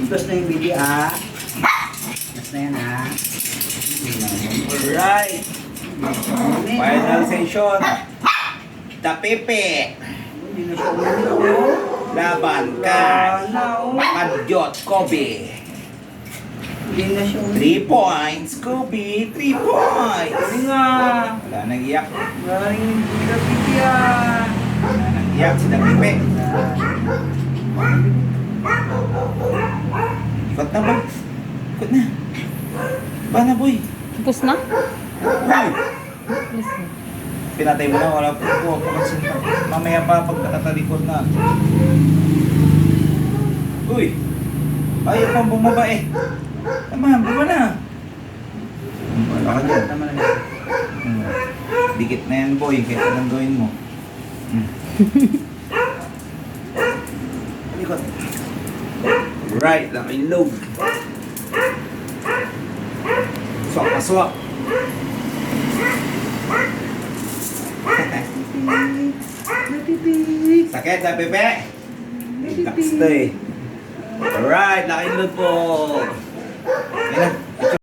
Tapos na yung video, ah. Tapos na yan, ah. Alright. Final session. Tapipi. Hindi na siya uminom. Laban kay Madyot Kobe. Hindi na siya uminom. 3 points, Kobe. 3 points. Hindi nga. Wala nang iyak. Galing yung video, ah. Wala nang iyak si Tapipi. Ikot na, boy. Ikot na. Ba na, boy. Tapos na? Boy. Tapos na. Pinatay mo na, wala po po. Mamaya pa pag nakatalikod na. Uy! Ayaw pang bumaba eh. Tama, bumaba na. Wala ka dyan. Tama na. Dikit na yan, boy. Kahit anong gawin mo. Likod. Right, laki log. Swak na swak. Napipig. Sakit sa pepe. Tax to eh. Alright, laki log po. Yan na.